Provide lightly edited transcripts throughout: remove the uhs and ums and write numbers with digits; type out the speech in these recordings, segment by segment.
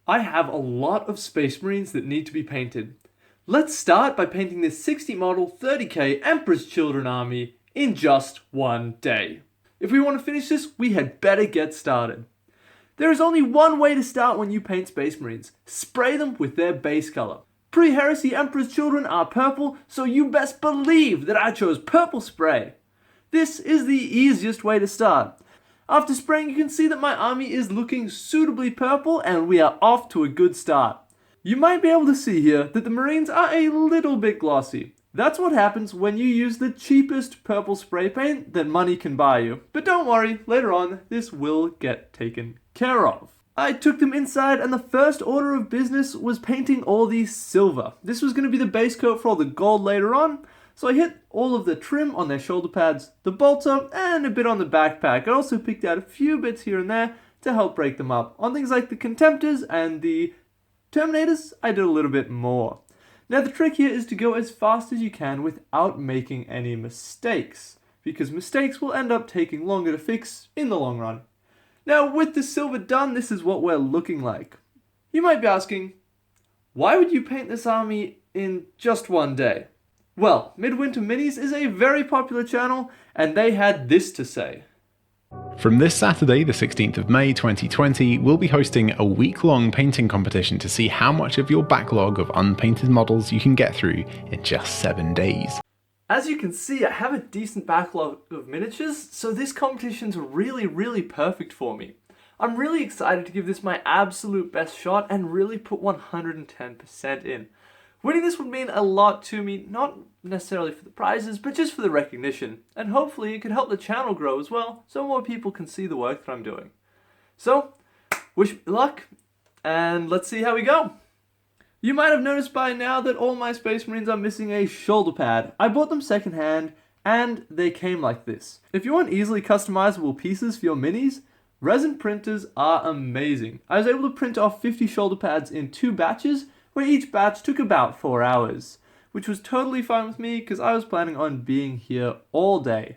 I have a lot of Space Marines that need to be painted. Let's start by painting this 60 model 30k Emperor's Children army in just one day. If we want to finish this, we had better get started. There is only one way to start when you paint Space Marines. Spray them with their base color. Pre-Heresy Emperor's Children are purple, so you best believe that I chose purple spray. This is the easiest way to start. After spraying, you can see that my army is looking suitably purple and we are off to a good start. You might be able to see here that the Marines are a little bit glossy. That's what happens when you use the cheapest purple spray paint that money can buy you. But don't worry, later on, this will get taken care of. I took them inside and the first order of business was painting all these silver. This was going to be the base coat for all the gold later on. So I hit all of the trim on their shoulder pads, the bolter, and a bit on the backpack. I also picked out a few bits here and there to help break them up. On things like the Contemptors and the Terminators, I did a little bit more. Now the trick here is to go as fast as you can without making any mistakes, because mistakes will end up taking longer to fix in the long run. Now with the silver done, this is what we're looking like. You might be asking, why would you paint this army in just one day? Well, Midwinter Minis is a very popular channel, and they had this to say. From this Saturday, the 16th of May 2020, we'll be hosting a week-long painting competition to see how much of your backlog of unpainted models you can get through in just 7 days. As you can see, I have a decent backlog of miniatures, so this competition's really perfect for me. I'm really excited to give this my absolute best shot and really put 110% in. Winning this would mean a lot to me, not necessarily for the prizes, but just for the recognition. And hopefully it could help the channel grow as well, so more people can see the work that I'm doing. So, wish me luck, and let's see how we go. You might have noticed by now that all my Space Marines are missing a shoulder pad. I bought them secondhand, and they came like this. If you want easily customizable pieces for your minis, resin printers are amazing. I was able to print off 50 shoulder pads in 2 batches, where each batch took about 4 hours, which was totally fine with me because I was planning on being here all day.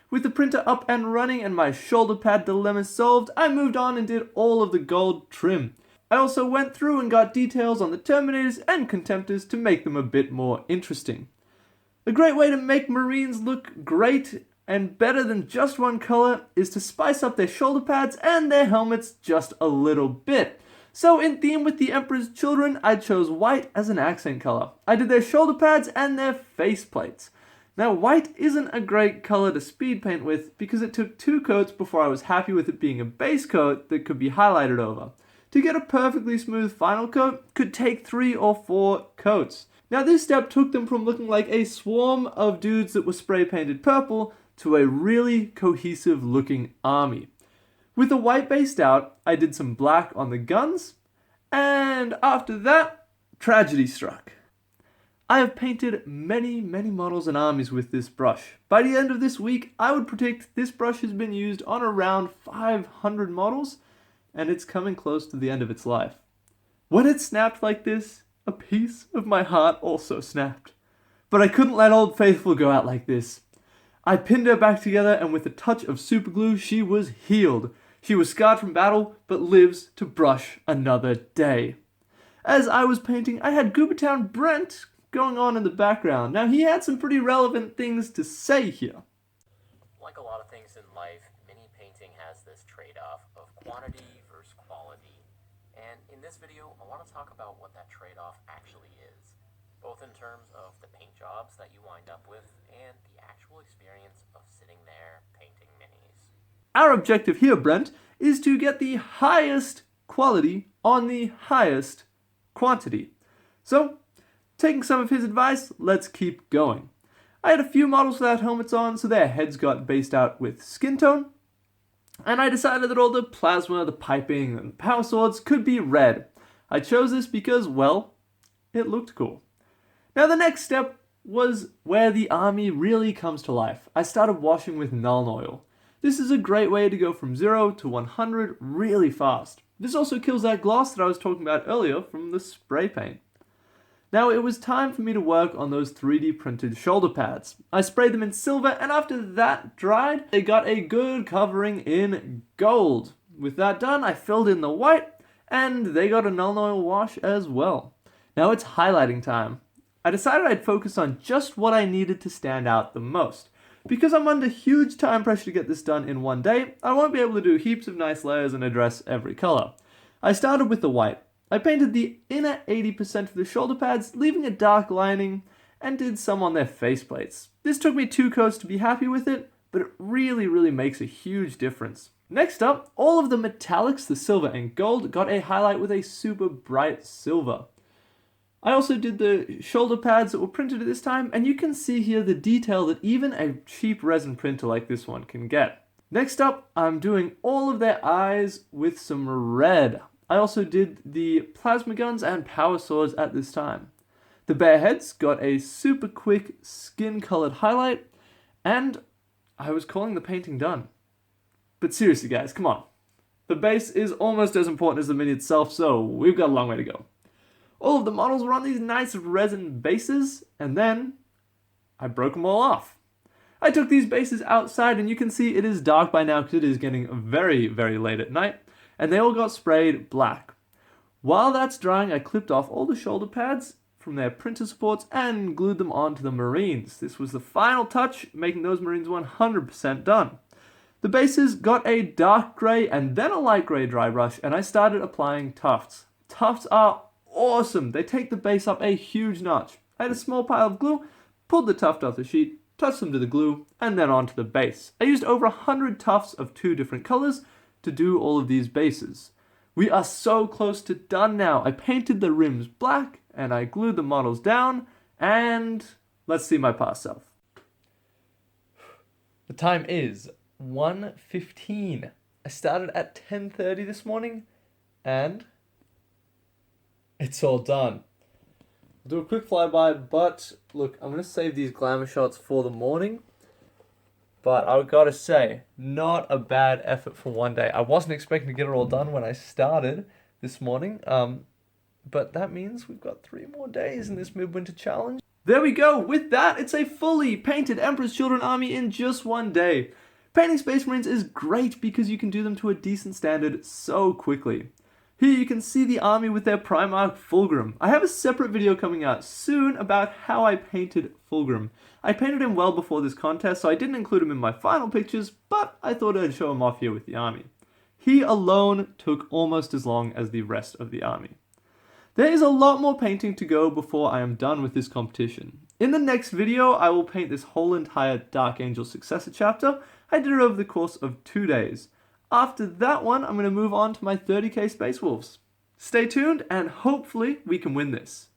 With the printer up and running and my shoulder pad dilemma solved, I moved on and did all of the gold trim. I also went through and got details on the Terminators and Contemptors to make them a bit more interesting. A great way to make Marines look great and better than just one color is to spice up their shoulder pads and their helmets just a little bit. So in theme with the Emperor's Children, I chose white as an accent color. I did their shoulder pads and their face plates. Now white isn't a great color to speed paint with because it took 2 coats before I was happy with it being a base coat that could be highlighted over. To get a perfectly smooth final coat could take 3 or 4 coats. Now this step took them from looking like a swarm of dudes that were spray painted purple to a really cohesive looking army. With the white based out, I did some black on the guns, and after that, tragedy struck. I have painted many models and armies with this brush. By the end of this week, I would predict this brush has been used on around 500 models, and it's coming close to the end of its life. When it snapped like this, a piece of my heart also snapped. But I couldn't let Old Faithful go out like this. I pinned her back together, and with a touch of super glue, she was healed. She was scarred from battle, but lives to brush another day. As I was painting, I had Goobertown Brent going on in the background. Now, he had some pretty relevant things to say here. Like a lot of things in life, mini painting has this trade-off of quantity versus quality. And in this video, I want to talk about what that trade-off actually is, both in terms of the paint jobs that you wind up with and the actual experience of sitting there painting minis. Our objective here, Brent, is to get the highest quality on the highest quantity. So, taking some of his advice, let's keep going. I had a few models without helmets on, so their heads got based out with skin tone, and I decided that all the plasma, the piping, and the power swords could be red. I chose this because, well, it looked cool. Now the next step was where the army really comes to life. I started washing with Nuln Oil. This is a great way to go from 0 to 100 really fast. This also kills that gloss that I was talking about earlier from the spray paint. Now it was time for me to work on those 3D printed shoulder pads. I sprayed them in silver, and after that dried, they got a good covering in gold. With that done, I filled in the white, and they got a null oil wash as well. Now it's highlighting time. I decided I'd focus on just what I needed to stand out the most. Because I'm under huge time pressure to get this done in one day, I won't be able to do heaps of nice layers and address every color. I started with the white. I painted the inner 80% of the shoulder pads, leaving a dark lining, and did some on their faceplates. This took me 2 coats to be happy with it, but it really makes a huge difference. Next up, all of the metallics, the silver and gold, got a highlight with a super bright silver. I also did the shoulder pads that were printed at this time, and you can see here the detail that even a cheap resin printer like this one can get. Next up, I'm doing all of their eyes with some red. I also did the plasma guns and power swords at this time. The bear heads got a super quick skin colored highlight, and I was calling the painting done. But seriously guys, come on. The base is almost as important as the mini itself, so we've got a long way to go. All of the models were on these nice resin bases, and then I broke them all off. I took these bases outside, and you can see it is dark by now because it is getting very late at night, and they all got sprayed black. While that's drying, I clipped off all the shoulder pads from their printer supports and glued them onto the Marines. This was the final touch, making those Marines 100% done. The bases got a dark grey and then a light grey dry brush, and I started applying tufts. Tufts are awesome. They take the base up a huge notch. I had a small pile of glue, pulled the tuft off the sheet, touched them to the glue, and then onto the base. I used over 100 tufts of 2 different colors to do all of these bases. We are so close to done now. I painted the rims black, and I glued the models down, and let's see my past self. The time is 1:15. I started at 10:30 this morning, and it's all done. I'll do a quick flyby, but look, I'm going to save these glamour shots for the morning. But I've got to say, not a bad effort for one day. I wasn't expecting to get it all done when I started this morning. But that means we've got 3 more days in this Midwinter challenge. There we go. With that, it's a fully painted Emperor's Children army in just one day. Painting Space Marines is great because you can do them to a decent standard so quickly. Here you can see the army with their Primarch Fulgrim. I have a separate video coming out soon about how I painted Fulgrim. I painted him well before this contest, so I didn't include him in my final pictures, but I thought I'd show him off here with the army. He alone took almost as long as the rest of the army. There is a lot more painting to go before I am done with this competition. In the next video, I will paint this whole entire Dark Angel Successor chapter. I did it over the course of 2 days. After that one, I'm going to move on to my 30k Space Wolves. Stay tuned, and hopefully we can win this.